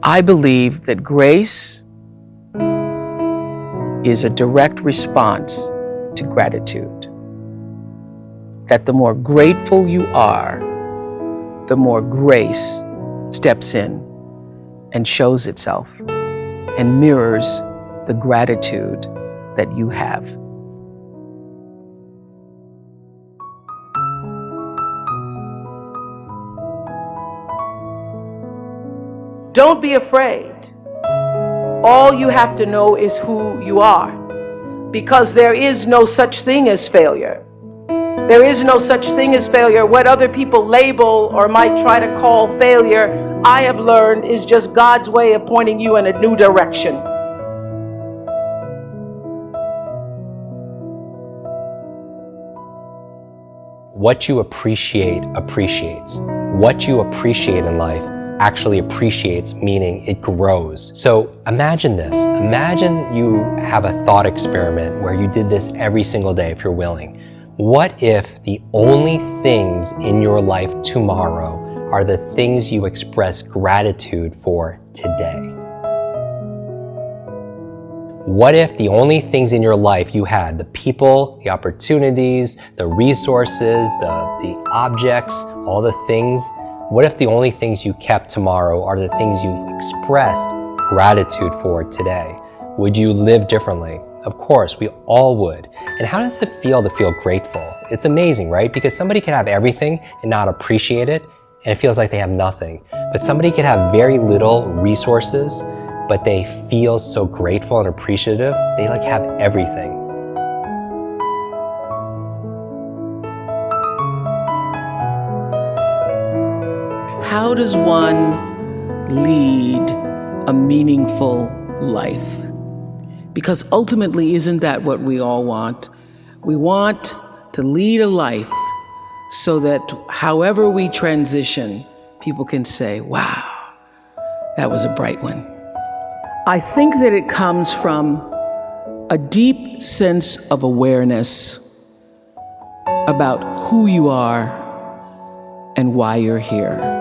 I believe that grace is a direct response to gratitude. That the more grateful you are, the more grace steps in and shows itself and mirrors the gratitude that you have. Don't be afraid. All you have to know is who you are, because there is no such thing as failure. There is no such thing as failure. What other people label or might try to call failure, I have learned is just God's way of pointing you in a new direction. What you appreciate appreciates. What you appreciate in life actually appreciates, meaning it grows. So imagine this. Imagine you have a thought experiment where you did this every single day if you're willing. What if the only things in your life tomorrow are the things you express gratitude for today? What if the only things in your life you had, the people, the opportunities, the resources, the objects, all the things, what if the only things you kept tomorrow are the things you expressed gratitude for today? Would you live differently? Of course, we all would. And how does it feel to feel grateful? It's amazing, right? Because somebody can have everything and not appreciate it, and it feels like they have nothing. But somebody can have very little resources, but they feel so grateful and appreciative. They like have everything. How does one lead a meaningful life? Because ultimately, isn't that what we all want? We want to lead a life so that however we transition, people can say, wow, that was a bright one. I think that it comes from a deep sense of awareness about who you are and why you're here.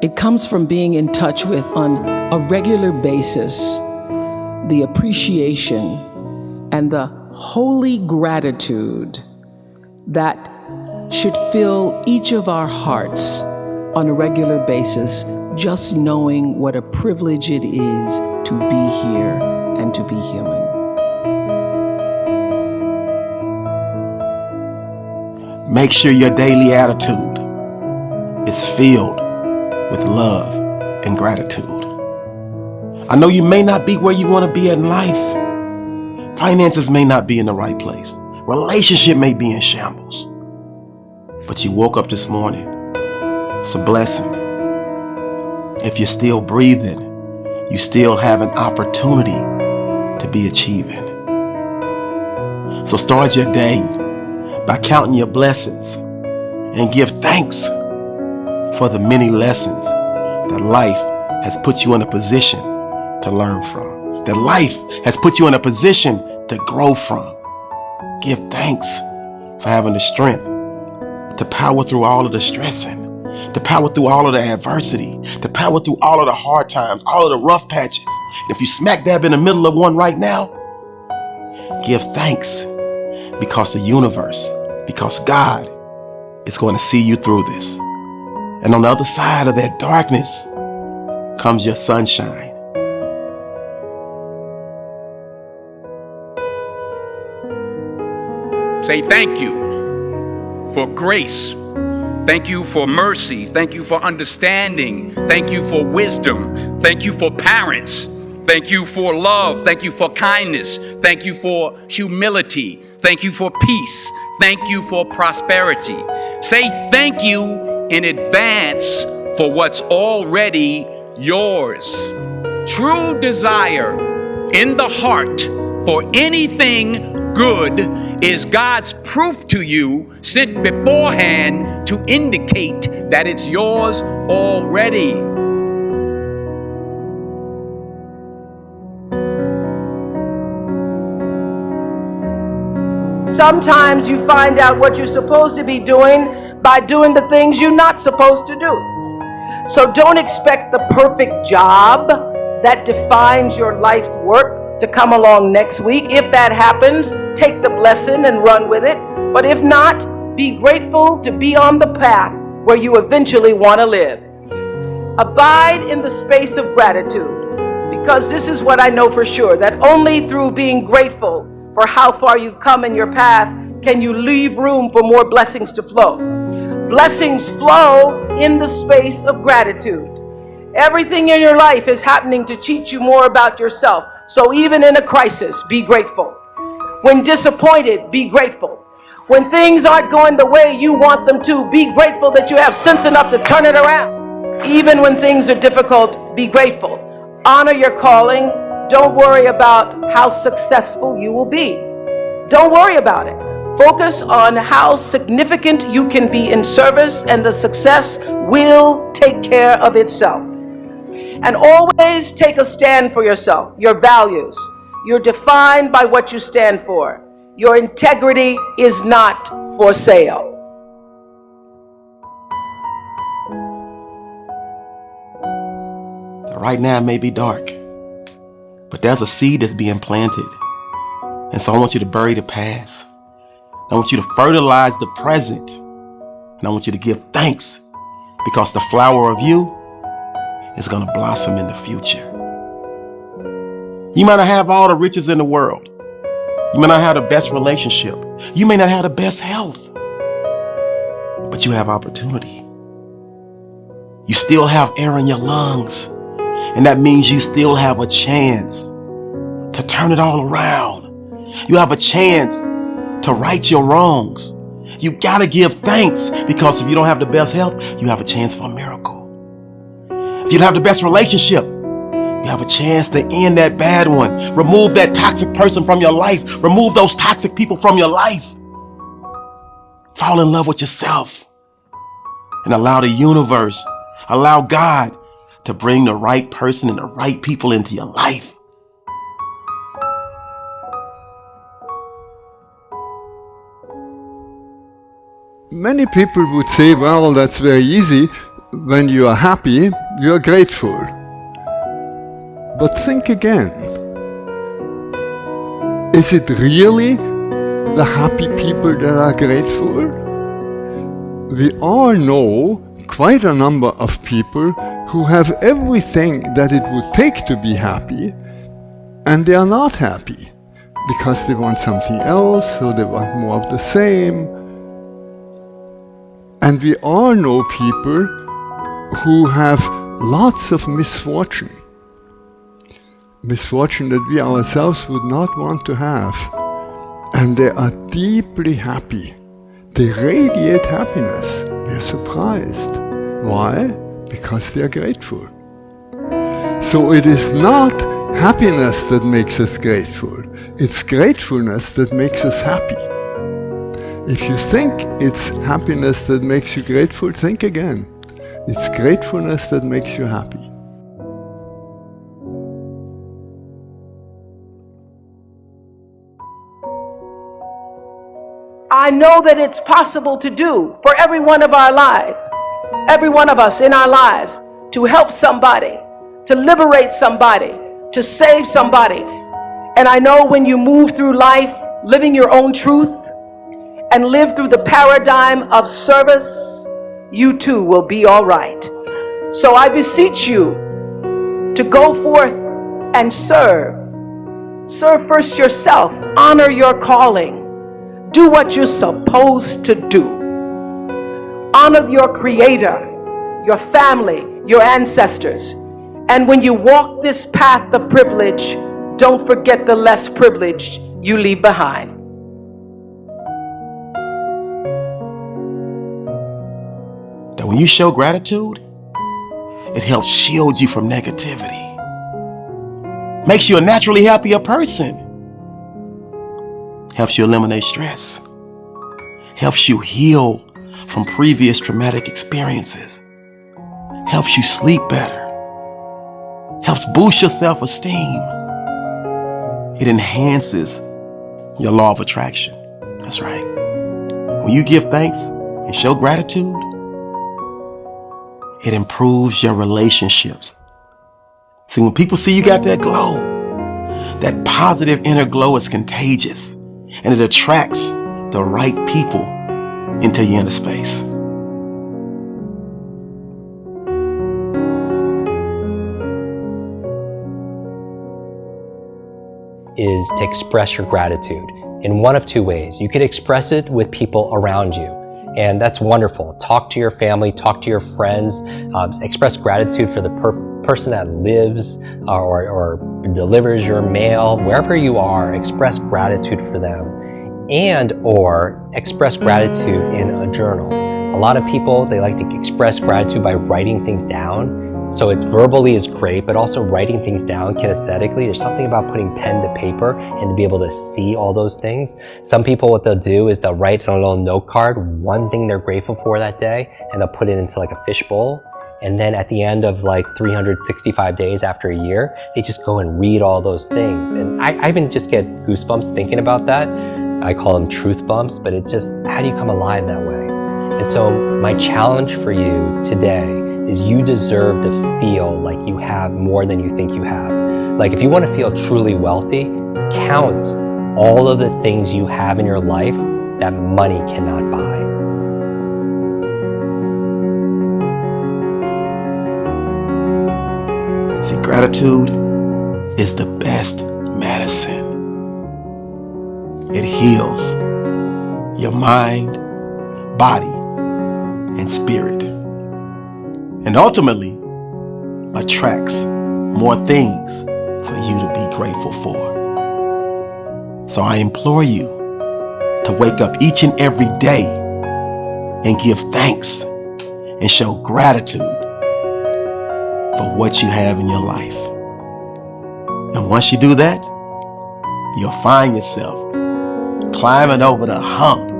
It comes from being in touch with, on a regular basis, the appreciation and the holy gratitude that should fill each of our hearts on a regular basis, just knowing what a privilege it is to be here and to be human. Make sure your daily attitude is filled with love and gratitude. I know you may not be where you want to be in life. Finances may not be in the right place. Relationship may be in shambles. But you woke up this morning. It's a blessing. If you're still breathing, you still have an opportunity to be achieving. So start your day by counting your blessings and give thanks for the many lessons that life has put you in a position to learn from, that life has put you in a position to grow from. Give thanks for having the strength to power through all of the stressing, to power through all of the adversity, to power through all of the hard times, all of the rough patches. And if you smack dab in the middle of one right now, give thanks because the universe, because God is going to see you through this. And on the other side of that darkness comes your sunshine. Say thank you for grace. Thank you for mercy. Thank you for understanding. Thank you for wisdom. Thank you for parents. Thank you for love. Thank you for kindness. Thank you for humility. Thank you for peace. Thank you for prosperity. Say thank you in advance for what's already yours. True desire in the heart for anything good is God's proof to you sent beforehand to indicate that it's yours already. Sometimes you find out what you're supposed to be doing by doing the things you're not supposed to do. So don't expect the perfect job that defines your life's work to come along next week. If that happens, take the blessing and run with it. But if not, be grateful to be on the path where you eventually want to live. Abide in the space of gratitude, because this is what I know for sure, that only through being grateful for how far you've come in your path can you leave room for more blessings to flow. Blessings flow in the space of gratitude. Everything in your life is happening to teach you more about yourself. So even in a crisis, be grateful. When disappointed, be grateful. When things aren't going the way you want them to, be grateful that you have sense enough to turn it around. Even when things are difficult, be grateful. Honor your calling. Don't worry about how successful you will be. Don't worry about it. Focus on how significant you can be in service, and the success will take care of itself. And always take a stand for yourself, your values. You're defined by what you stand for. Your integrity is not for sale. Right now it may be dark, but there's a seed that's being planted. And so I want you to bury the past. I want you to fertilize the present. And I want you to give thanks, because the flower of you is going to blossom in the future. You might not have all the riches in the world. You may not have the best relationship. You may not have the best health. But you have opportunity. You still have air in your lungs. And that means you still have a chance to turn it all around. You have a chance to right your wrongs. You gotta give thanks, because if you don't have the best health, you have a chance for a miracle. If you don't have the best relationship, you have a chance to end that bad one. Remove that toxic person from your life. Remove those toxic people from your life. Fall in love with yourself and allow the universe, allow God to bring the right person and the right people into your life. Many people would say, well, that's very easy. When you are happy, you are grateful. But think again. Is it really the happy people that are grateful? We all know quite a number of people who have everything that it would take to be happy, and they are not happy because they want something else, or they want more of the same. And we all know people who have lots of misfortune. Misfortune that we ourselves would not want to have. And they are deeply happy. They radiate happiness. We are surprised. Why? Because they are grateful. So it is not happiness that makes us grateful. It's gratefulness that makes us happy. If you think it's happiness that makes you grateful, think again. It's gratefulness that makes you happy. I know that it's possible to do for every one of our lives, every one of us in our lives, to help somebody, to liberate somebody, to save somebody. And I know when you move through life living your own truth and live through the paradigm of service, you too will be all right. So I beseech you to go forth and serve. Serve first yourself. Honor your calling. Do what you're supposed to do. Honor your Creator, your family, your ancestors. And when you walk this path of privilege, don't forget the less privileged you leave behind. That when you show gratitude, it helps shield you from negativity. Makes you a naturally happier person. Helps you eliminate stress. Helps you heal from previous traumatic experiences. Helps you sleep better. Helps boost your self-esteem. It enhances your law of attraction. That's right. When you give thanks and show gratitude, It improves your relationships. See, when people see you got that glow, that positive inner glow is contagious, and it attracts the right people into your inner space. Is to express your gratitude in one of two ways. You could express it with people around you, and that's wonderful. Talk to your family, talk to your friends, express gratitude for the person that lives or delivers your mail. Wherever you are, express gratitude for them, and or express gratitude in a journal. A lot of people, they like to express gratitude by writing things down. So it's verbally is great, but also writing things down kinesthetically. There's something about putting pen to paper and to be able to see all those things. Some people, what they'll do is they'll write on a little note card one thing they're grateful for that day, and they'll put it into like a fish bowl. And then at the end of like 365 days after a year, they just go and read all those things. And I even just get goosebumps thinking about that. I call them truth bumps, but it's just, how do you come alive that way? And so my challenge for you today is you deserve to feel like you have more than you think you have. Like if you want to feel truly wealthy, count all of the things you have in your life that money cannot buy. See, gratitude is the best medicine. It heals your mind, body, and spirit, and ultimately attracts more things for you to be grateful for. So I implore you to wake up each and every day and give thanks and show gratitude for what you have in your life. And once you do that, you'll find yourself climbing over the hump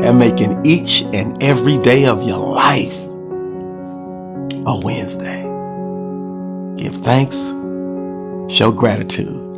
and making each and every day of your life a Wednesday. Give thanks, show gratitude,